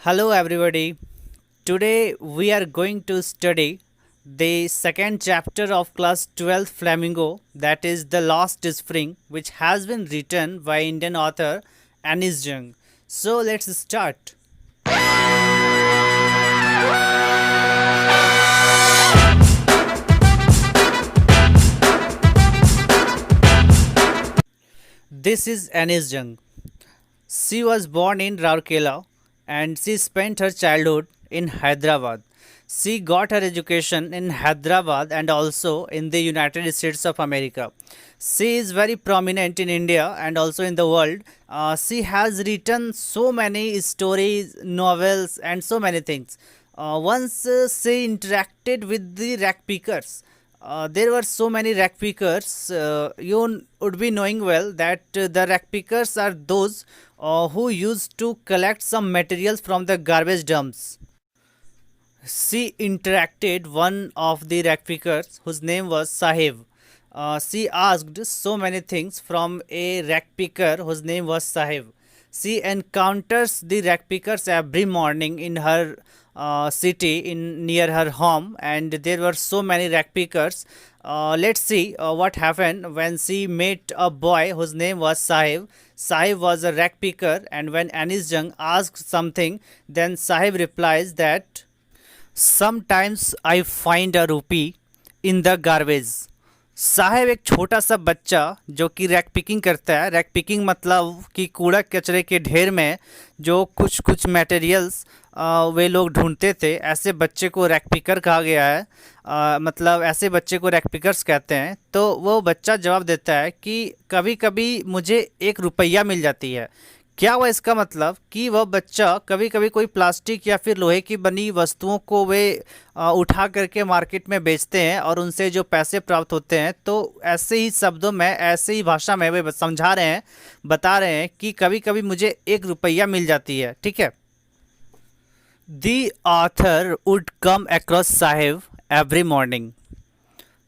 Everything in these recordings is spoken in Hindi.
Hello, everybody. Today we are going to study the second chapter of class 12 Flamingo, that is The Lost Spring, which has been written by Indian author Anis Jung. So let's start. This is Anis Jung. She was born in Rourkela and she spent her childhood in Hyderabad. She got her education in Hyderabad and also in the United States of America. She is very prominent in India and also in the world. She has written so many stories, novels, and so many things. Once she interacted with the rack pickers. There were so many rack pickers. You would be knowing well that the rack pickers are those who used to collect some materials from the garbage dumps. She interacted one of the rack pickers whose name was Sahib. She asked so many things from a rack picker whose name was Sahib. She encounters the rack pickers every morning in her city in near her home, and there were so many rack pickers. Let's see what happened when she met a boy whose name was Sahib. Sahib was a rack picker, and when Anis Jung asked something, then Sahib replies that sometimes I find a रूपी इन द गार्बेज। साहब एक छोटा सा बच्चा जो कि रैक पिकिंग करता है। रैक पिकिंग मतलब कि कूड़ा कचरे के ढेर में जो कुछ कुछ मटेरियल्स वे लोग ढूंढते थे, ऐसे बच्चे को रैक पिकर कहा गया है। मतलब ऐसे बच्चे को रैक पिकर्स कहते हैं। तो वो बच्चा जवाब देता है कि कभी कभी मुझे 1 रुपया मिल जाती है। क्या हुआ इसका मतलब कि वह बच्चा कभी कभी कोई प्लास्टिक या फिर लोहे की बनी वस्तुओं को वे उठा करके मार्केट में बेचते हैं और उनसे जो पैसे प्राप्त होते हैं, तो ऐसे ही शब्दों में, ऐसे ही भाषा में वे समझा रहे हैं, बता रहे हैं कि कभी कभी मुझे 1 रुपया मिल जाती है। ठीक है। The author would come across Saheb every morning.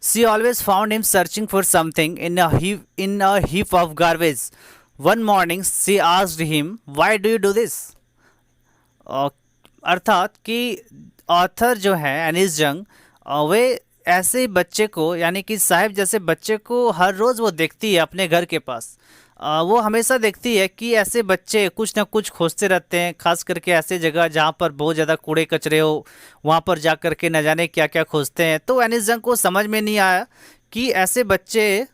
She always found him searching for something in a heap of garbage. One morning she asked him, "Why do you do this?" अर्थात कि ऑथर जो है एनिस जंग, वे ऐसे बच्चे को, यानी कि साहिब जैसे बच्चे को हर रोज़ वो देखती है अपने घर के पास। वो हमेशा देखती है कि ऐसे बच्चे कुछ ना कुछ खोजते रहते हैं, खास करके ऐसे जगह जहाँ पर बहुत ज़्यादा कूड़े कचरे हो, वहाँ पर जा कर के न जाने क्या क्या खोजते हैं। तो एनिस जंग को समझ में नहीं आया कि ऐसे बच्चे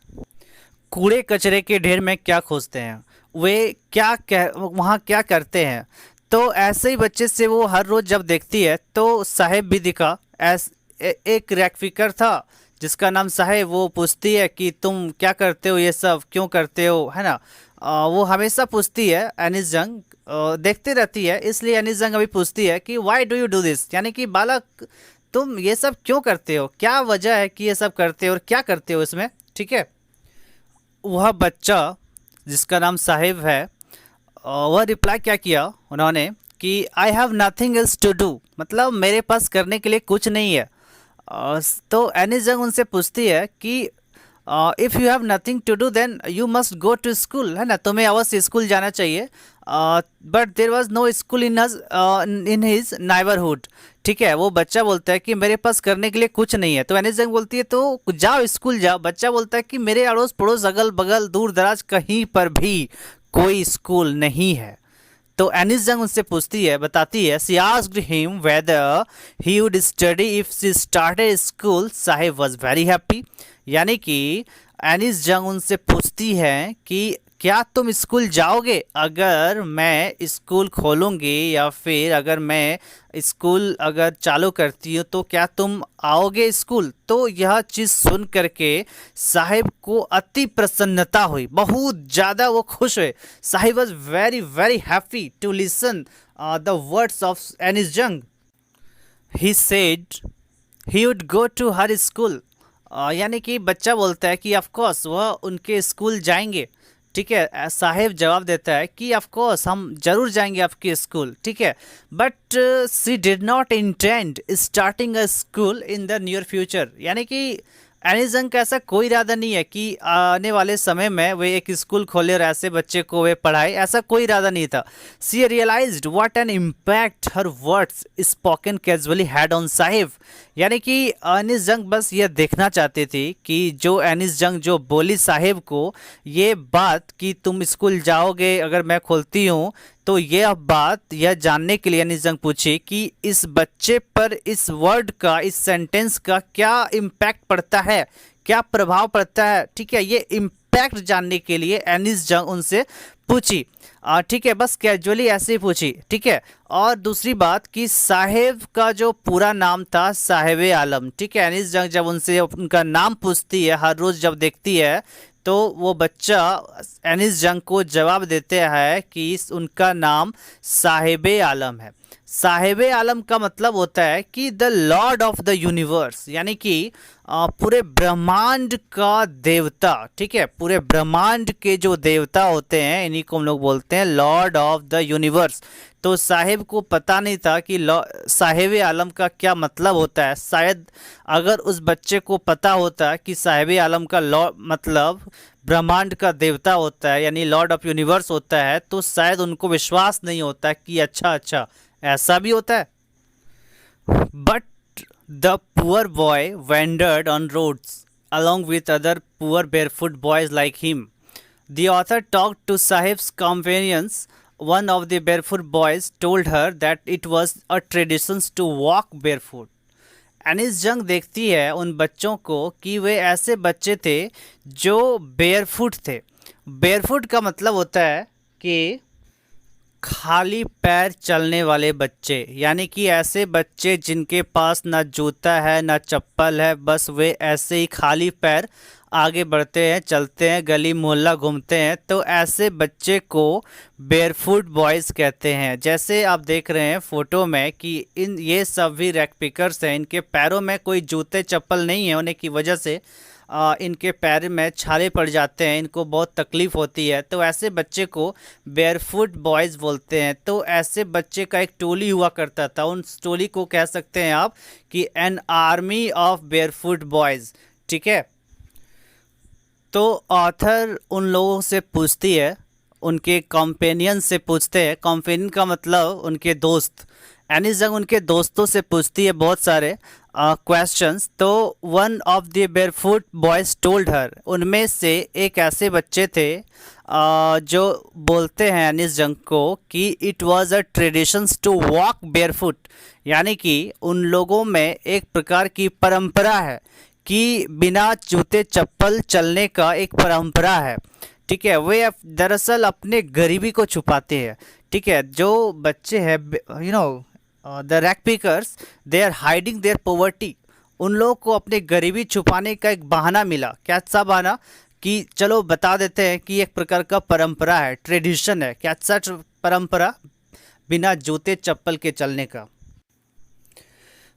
कूड़े कचरे के ढेर में क्या खोजते हैं, वे वहाँ क्या करते हैं। तो ऐसे ही बच्चे से वो हर रोज़ जब देखती है तो साहेब भी दिखा। एक रैक फिकर था जिसका नाम साहेब। वो पूछती है कि तुम क्या करते हो, ये सब क्यों करते हो, है ना। वो हमेशा पूछती है। एनिस जंग देखते रहती है, इसलिए एनिस जंग अभी पूछती है कि why do you do this, यानी कि बालक तुम ये सब क्यों करते हो, क्या वजह है कि ये सब करते हो और क्या करते हो इसमें। ठीक है। वह बच्चा जिसका नाम साहिब है, वह रिप्लाई क्या किया उन्होंने कि I have nothing else to do, मतलब मेरे पास करने के लिए कुछ नहीं है। तो एनिस जंग उनसे पूछती है कि if you have nothing to do then you must go to school, है ना, तुम्हें अवश्य स्कूल जाना चाहिए। But there was no school in his neighbourhood. ठीक है। वो बच्चा बोलता है कि मेरे पास करने के लिए कुछ नहीं है। तो एनिस जंग बोलती है तो जाओ स्कूल जाओ। बच्चा बोलता है कि मेरे अड़ोस पड़ोस अगल बगल दूर दराज कहीं पर भी कोई स्कूल नहीं है। तो एनिस जंग उनसे पूछती है, बताती है, she asked him weather he would study if she started school. Sahib was very happy. यानी कि एनिस जंग उनसे पूछती है कि क्या तुम स्कूल जाओगे अगर मैं स्कूल खोलूँगी, या फिर अगर मैं स्कूल अगर चालू करती हूँ तो क्या तुम आओगे स्कूल। तो यह चीज़ सुन करके साहिब को अति प्रसन्नता हुई, बहुत ज़्यादा वो खुश हुए। Sahib was very very happy to listen the words of Anees Jung. He said he would go to her school. यानी कि बच्चा बोलता है कि ऑफ कोर्स वह उनके स्कूल जाएंगे। ठीक है। साहेब जवाब देता है कि ऑफ कोर्स हम जरूर जाएंगे आपके स्कूल। ठीक है। But she did not intend starting a school in the near future. यानी कि एनिस जंग का ऐसा कोई इरादा नहीं है कि आने वाले समय में वे एक स्कूल खोले और ऐसे बच्चे को वे पढ़ाए, ऐसा कोई इरादा नहीं था। She realized what an impact her words spoken casually had on Sahib. यानी कि एनिस जंग बस ये देखना चाहते थे कि जो एनिस जंग जो बोली साहिब को ये बात कि तुम स्कूल जाओगे अगर मैं खोलती हूँ, तो ये अब बात यह जानने के लिए एनिस जंग पूछी कि इस बच्चे पर इस वर्ड का, इस सेंटेंस का क्या इम्पैक्ट पड़ता है, क्या प्रभाव पड़ता है। ठीक है, ये इम्पैक्ट जानने के लिए एनिस जंग उनसे पूछी। ठीक है, बस कैजुअली ऐसे ही पूछी। ठीक है, और दूसरी बात कि साहेब का जो पूरा नाम था साहेब आलम। ठीक है, एनिस जंग जब उनसे उनका नाम पूछती है, हर रोज़ जब देखती है, तो वो बच्चा एनिस जंग को जवाब देते हैं कि उनका नाम साहिब आलम है। साहिब आलम का मतलब होता है कि the Lord of the universe, यानी कि पूरे ब्रह्मांड का देवता। ठीक है, पूरे ब्रह्मांड के जो देवता होते हैं इन्हीं को हम लोग बोलते हैं लॉर्ड ऑफ द यूनिवर्स। तो साहिब को पता नहीं था कि साहिब आलम का क्या मतलब होता है। शायद अगर उस बच्चे को पता होता कि साहिब आलम का मतलब ब्रह्मांड का देवता होता है, यानी लॉर्ड ऑफ यूनिवर्स होता है, तो शायद उनको विश्वास नहीं होता कि अच्छा ऐसा भी होता है। But the poor boy wandered on roads along with other poor barefoot boys like him. The author talked to Sahib's companions. One of the barefoot boys told her that it was a tradition to walk barefoot. एनिस जंग देखती है उन बच्चों को कि वे ऐसे बच्चे थे जो बेयरफुट थे। बेयरफुट का मतलब होता है कि खाली पैर चलने वाले बच्चे, यानी कि ऐसे बच्चे जिनके पास ना जूता है ना चप्पल है, बस वे ऐसे ही खाली पैर आगे बढ़ते हैं, चलते हैं, गली मोहल्ला घूमते हैं, तो ऐसे बच्चे को बेयरफुट बॉयज़ कहते हैं। जैसे आप देख रहे हैं फ़ोटो में कि ये सभी रैक पिकर्स हैं, इनके पैरों में कोई जूते चप्पल नहीं है होने की वजह से इनके पैर में छाले पड़ जाते हैं, इनको बहुत तकलीफ़ होती है, तो ऐसे बच्चे को बेयरफुट बॉयज़ बोलते हैं। तो ऐसे बच्चे का एक टोली हुआ करता था, उन टोली को कह सकते हैं आप कि an army of barefoot boys. ठीक है, तो ऑथर उन लोगों से पूछती है, उनके कॉम्पेनियन से पूछते हैं। कॉम्पेनियन का मतलब उनके दोस्त। एनिस जंग उनके दोस्तों से पूछती है बहुत सारे क्वेश्चंस। तो one of the barefoot boys told her, उनमें से एक ऐसे बच्चे थे जो बोलते हैं एनिस जंग को कि it was a traditions to walk barefoot, यानी कि उन लोगों में एक प्रकार की परंपरा है कि बिना जूते चप्पल चलने का एक परंपरा है। ठीक है, वे दरअसल अपने गरीबी को छुपाते हैं। ठीक है, जो बच्चे हैं the rag pickers, they are hiding their poverty. उन लोगों को अपनी गरीबी छुपाने का एक बहाना मिला। क्या सा बहाना? कि चलो बता देते हैं कि एक प्रकार का परंपरा है, ट्रेडिशन है। क्या सा परंपरा? बिना जूते चप्पल के चलने का।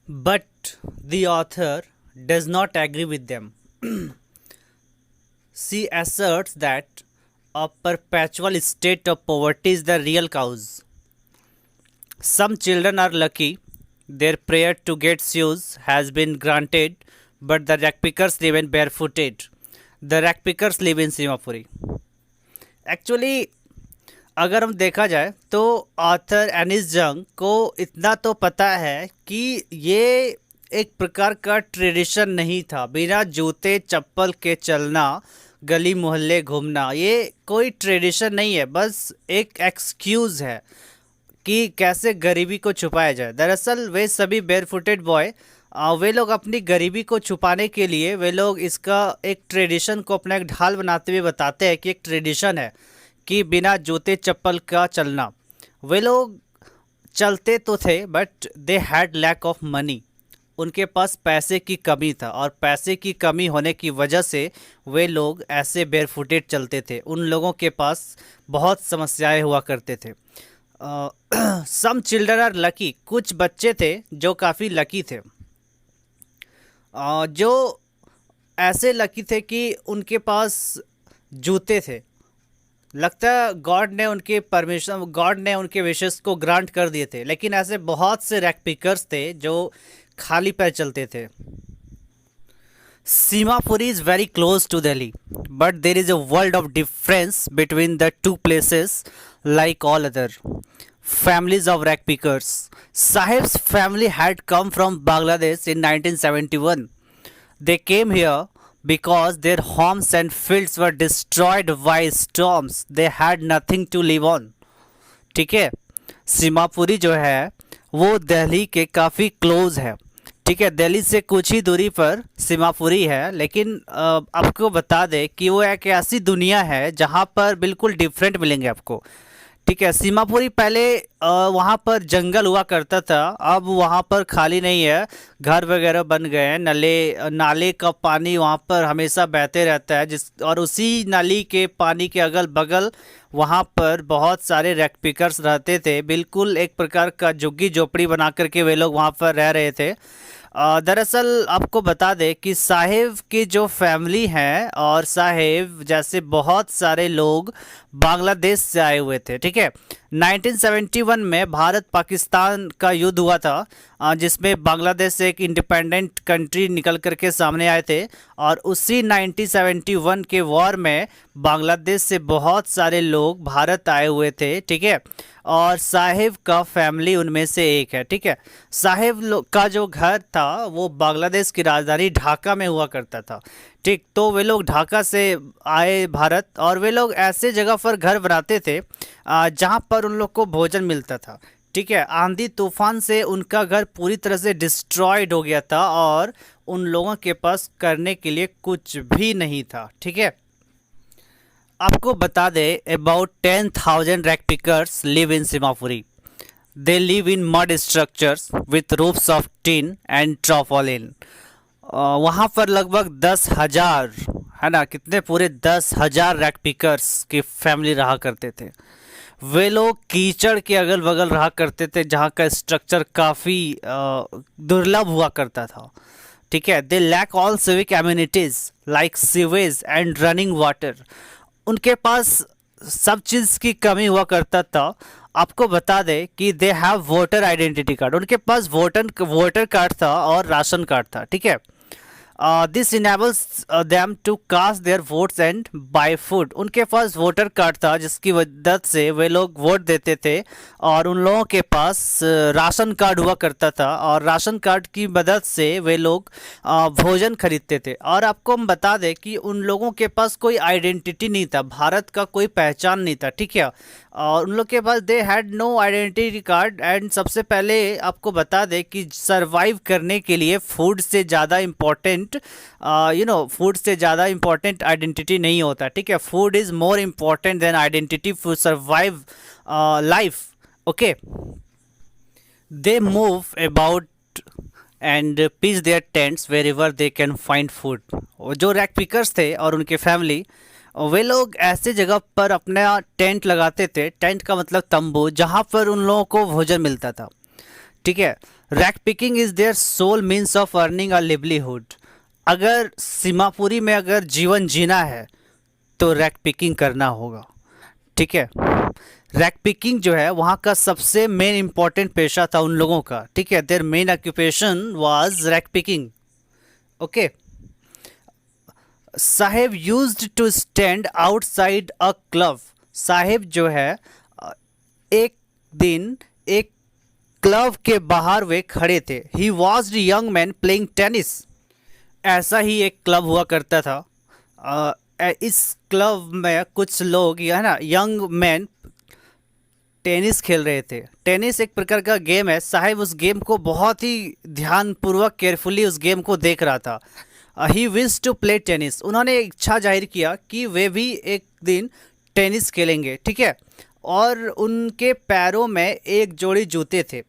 But the author does not agree with them. She asserts that a perpetual state of poverty is the real cause. Some children are lucky, their prayer to get shoes has been granted, but the ragpickers remain barefooted. The ragpickers live in Simapuri. Actually, अगर हम देखा जाए तो ऑथर एनिस जंग को इतना तो पता है कि ये एक प्रकार का ट्रेडिशन नहीं था, बिना जूते चप्पल के चलना, गली मोहल्ले घूमना, ये कोई ट्रेडिशन नहीं है, बस एक एक्सक्यूज़ है कि कैसे गरीबी को छुपाया जाए। दरअसल वे सभी बेयरफुटेड बॉय, वे लोग अपनी गरीबी को छुपाने के लिए वे लोग इसका एक ट्रेडिशन को अपना एक ढाल बनाते हुए बताते हैं कि एक ट्रेडिशन है कि बिना जूते चप्पल का चलना। वे लोग चलते तो थे but they had lack of money, उनके पास पैसे की कमी था, और पैसे की कमी होने की वजह से वे लोग ऐसे बेयरफुटेड चलते थे। उन लोगों के पास बहुत समस्याएं हुआ करते थे। सम चिल्ड्रन आर लकी, कुछ बच्चे थे जो काफ़ी लकी थे, जो ऐसे लकी थे कि उनके पास जूते थे। लगता है गॉड ने उनके परमिशन, गॉड ने उनके विशेस को ग्रांट कर दिए थे। लेकिन ऐसे बहुत से रैक पिकर्स थे जो खाली पैर चलते थे। Simapuri is very close to Delhi, but there is a world of difference between the two places, like all other families of rag pickers. Sahib's family had come from Bangladesh in 1971. They came here because their homes and fields were destroyed by storms. They had nothing to live on. ठीक है, सीमापुरी जो है वो दिल्ली के काफ़ी क्लोज है। ठीक है, दिल्ली से कुछ ही दूरी पर सीमापुरी है, लेकिन आपको बता दें कि वो एक ऐसी दुनिया है जहाँ पर बिल्कुल डिफरेंट मिलेंगे आपको। ठीक है, सीमापुरी पहले वहाँ पर जंगल हुआ करता था, अब वहाँ पर खाली नहीं है, घर वगैरह बन गए हैं, नाले का पानी वहाँ पर हमेशा बहते रहता है, और उसी नाली के पानी के अगल बगल वहाँ पर बहुत सारे रैक पिकर्स रहते थे। बिल्कुल एक प्रकार का झुग्गी झोपड़ी बना करके वे लोग वहाँ पर रह रहे थे। दरअसल आपको बता दें कि साहिब की जो फैमिली है, और साहिब जैसे बहुत सारे लोग बांग्लादेश से आए हुए थे। ठीक है, 1971 में भारत पाकिस्तान का युद्ध हुआ था, जिसमें बांग्लादेश से एक इंडिपेंडेंट कंट्री निकल करके सामने आए थे, और उसी 1971 के वॉर में बांग्लादेश से बहुत सारे लोग भारत आए हुए थे। ठीक है, और साहिब का फैमिली उनमें से एक है। ठीक है, साहिब का जो घर था वो बांग्लादेश की राजधानी ढाका में हुआ करता था। ठीक, तो वे लोग ढाका से आए भारत, और वे लोग ऐसे जगह पर घर बनाते थे जहाँ पर उन लोग को भोजन मिलता था। ठीक है, आंधी तूफान से उनका घर पूरी तरह से डिस्ट्रॉयड हो गया था, और उन लोगों के पास करने के लिए कुछ भी नहीं था। ठीक है, आपको बता दें about 10,000 rag pickers live in Seemapuri. They live in mud structures with roofs of tin and tarpaulin. वहाँ पर लगभग 10,000, है ना, कितने पूरे 10,000 रैक पिकर्स की फैमिली रहा करते थे। वे लोग कीचड़ के अगल बगल रहा करते थे, जहाँ का स्ट्रक्चर काफ़ी दुर्लभ हुआ करता था। ठीक है, they lack all civic amenities like sewage and running water. उनके पास सब चीज़ की कमी हुआ करता था। आपको बता दें कि they have voter identity card, उनके पास वोटर कार्ड था और राशन कार्ड था। ठीक है, this enables them to cast their votes and buy food. उनके पास वोटर कार्ड था जिसकी मदद से वे लोग वोट देते थे, और उन लोगों के पास राशन कार्ड हुआ करता था, और राशन कार्ड की मदद से वे लोग भोजन खरीदते थे। और आपको हम बता दें कि उन लोगों के पास कोई आइडेंटिटी नहीं था, भारत का कोई पहचान नहीं था। ठीक है, और उन लोग के पास they had no identity card. And सबसे पहले आपको बता दें कि सरवाइव करने के लिए फूड से ज़्यादा इम्पोर्टेंट फूड से ज़्यादा इम्पोर्टेंट आइडेंटिटी नहीं होता। ठीक है, food is more important than identity for survive life. Okay, they move about and pitch their tents wherever they can find food. जो रैक पिकर्स थे और उनके फैमिली, वे लोग ऐसे जगह पर अपना टेंट लगाते थे। टेंट का मतलब तंबू, जहाँ पर उन लोगों को भोजन मिलता था। ठीक है, rag picking is their sole means of earning a livelihood. अगर सीमापुरी में अगर जीवन जीना है तो रैक पिकिंग करना होगा। ठीक है, रैक पिकिंग जो है वहाँ का सबसे मेन इम्पॉर्टेंट पेशा था उन लोगों का। ठीक है, their main occupation was rag picking. Okay, Saheb used to stand outside a club. Saheb जो है एक दिन एक क्लब के बाहर वे खड़े थे। He was young man playing tennis. ऐसा ही एक क्लब हुआ करता था। इस क्लब में कुछ लोग, है ना, यंग मैन टेनिस खेल रहे थे। टेनिस एक प्रकार का गेम है। साहिब उस गेम को बहुत ही ध्यानपूर्वक केयरफुली उस गेम को देख रहा था। ही विश टू प्ले टेनिस। उन्होंने इच्छा जाहिर किया कि वे भी एक दिन टेनिस खेलेंगे। ठीक है, और उनके पैरों में एक जोड़ी जूते थे।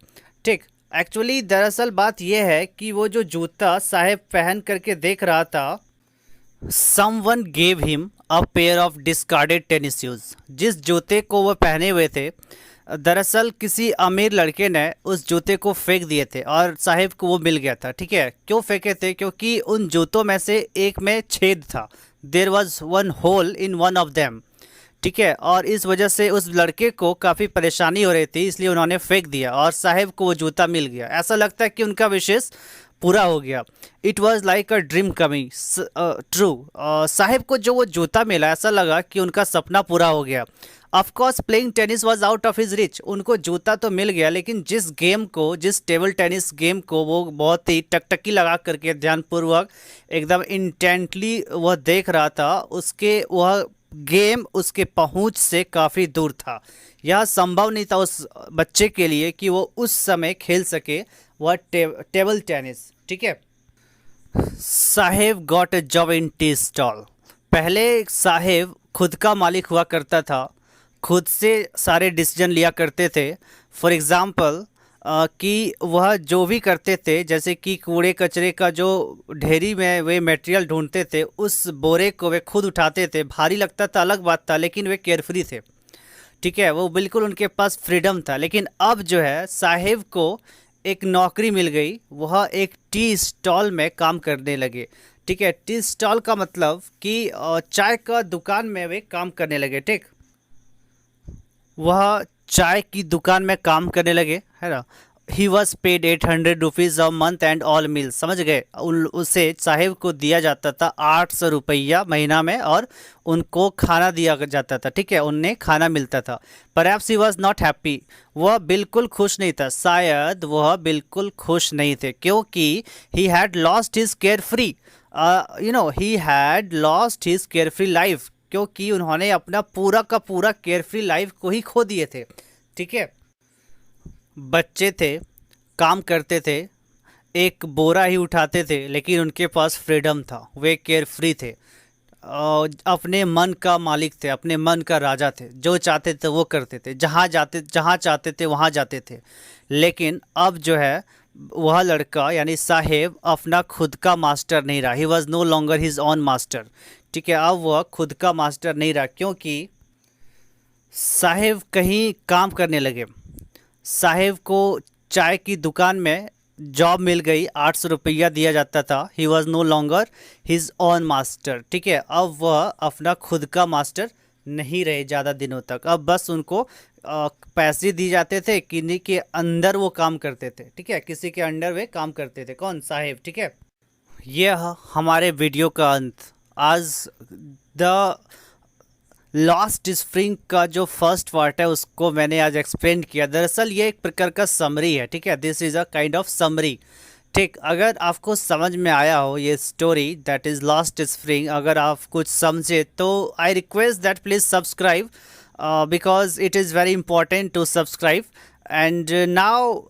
ठीक, एक्चुअली दरअसल बात यह है कि वो जो जूता साहिब पहन करके देख रहा था, someone gave him a pair of discarded tennis shoes. जिस जूते को वो पहने हुए थे, दरअसल किसी अमीर लड़के ने उस जूते को फेंक दिए थे और साहिब को वो मिल गया था। ठीक है, क्यों फेंके थे? क्योंकि उन जूतों में से एक में छेद था। There was one hole in one of them. ठीक है, और इस वजह से उस लड़के को काफ़ी परेशानी हो रही थी, इसलिए उन्होंने फेंक दिया और साहिब को वो जूता मिल गया। ऐसा लगता है कि उनका विशेष पूरा हो गया। It was like a dream coming true. Sahib को जो वो जूता मिला, ऐसा लगा कि उनका सपना पूरा हो गया। Of course playing tennis was out of his rich. उनको जूता तो मिल गया, लेकिन जिस टेबल टेनिस गेम को वो बहुत ही टकटकी लगा करके ध्यानपूर्वक एकदम इंटेंटली वह देख रहा था, उसके वह गेम उसके पहुंच से काफ़ी दूर था। यह संभव नहीं था उस बच्चे के लिए कि वो उस समय खेल सके वह टेबल टेनिस। ठीक है। Saheb got a job in tea stall. पहले साहेब खुद का मालिक हुआ करता था, खुद से सारे डिसीजन लिया करते थे। फॉर एग्ज़ाम्पल कि वह जो भी करते थे, जैसे कि कूड़े कचरे का जो ढेरी में वे मटेरियल ढूंढते थे, उस बोरे को वे खुद उठाते थे। भारी लगता था अलग बात था, लेकिन वे केयरफ्री थे। ठीक है, वो बिल्कुल उनके पास फ्रीडम था। लेकिन अब जो है साहेब को एक नौकरी मिल गई, वह एक टी स्टॉल में काम करने लगे। ठीक है, टी स्टॉल का मतलब कि चाय का दुकान में वे काम करने लगे। ठीक, वह चाय की दुकान में काम करने लगे, है ना। He was paid 800 rupees a month and all meals. समझ गए, उसे साहिब को दिया जाता था 800 रुपया महीना में, और उनको खाना दिया जाता था। ठीक है, उन्हें खाना मिलता था। Perhaps he was not happy. वह बिल्कुल खुश नहीं था, शायद वह बिल्कुल खुश नहीं थे, क्योंकि he had lost his care free he had lost his care free life, क्योंकि उन्होंने अपना पूरा का पूरा केयर फ्री लाइफ को ही खो दिए थे। ठीक है, बच्चे थे, काम करते थे, एक बोरा ही उठाते थे, लेकिन उनके पास फ्रीडम था, वे केयर फ्री थे, अपने मन का मालिक थे, अपने मन का राजा थे। जो चाहते थे वो करते थे, जहाँ चाहते थे वहाँ जाते थे। लेकिन अब जो है वह लड़का यानी साहेब अपना खुद का मास्टर नहीं रहा। He was no longer his own master. ठीक है, अब वह खुद का मास्टर नहीं रहा, क्योंकि साहेब कहीं काम करने लगे। साहेब को चाय की दुकान में जॉब मिल गई, 800 रुपया दिया जाता था। He was no longer his own master. ठीक है, अब वह अपना खुद का मास्टर नहीं रहे ज़्यादा दिनों तक। अब बस उनको पैसे दिए जाते थे, किन्हीं के अंदर वो काम करते थे। ठीक है, किसी के अंडर वे काम करते थे। कौन? साहेब। ठीक है, यह हमारे वीडियो का अंत। आज द लॉस्ट स्प्रिंग का जो फर्स्ट पार्ट है उसको मैंने आज एक्सप्लेन किया। दरअसल ये एक प्रकार का समरी है। ठीक है, this is a kind of summary. ठीक, अगर आपको समझ में आया हो ये story that is lost spring, अगर आप कुछ समझे तो I request that please subscribe, because it is very important to subscribe. And now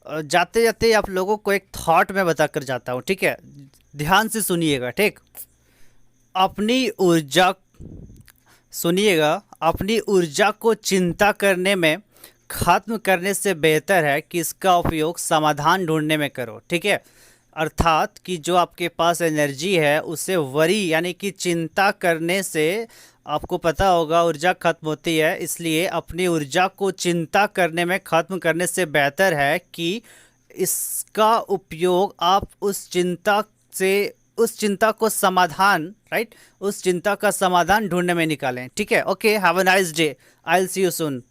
जाते जाते आप लोगों को एक थॉट में बताकर जाता हूँ। ठीक है, ध्यान से सुनिएगा। ठीक, अपनी ऊर्जा सुनिएगा, अपनी ऊर्जा को चिंता करने में खत्म करने से बेहतर है कि इसका उपयोग समाधान ढूंढने में करो। ठीक है, अर्थात कि जो आपके पास एनर्जी है उसे वरी यानी कि चिंता करने से आपको पता होगा ऊर्जा खत्म होती है। इसलिए अपनी ऊर्जा को चिंता करने में खत्म करने से बेहतर है कि इसका उपयोग आप उस चिंता को समाधान उस चिंता का समाधान ढूंढने में निकालें। ठीक है, okay, have a nice day, I will see you soon.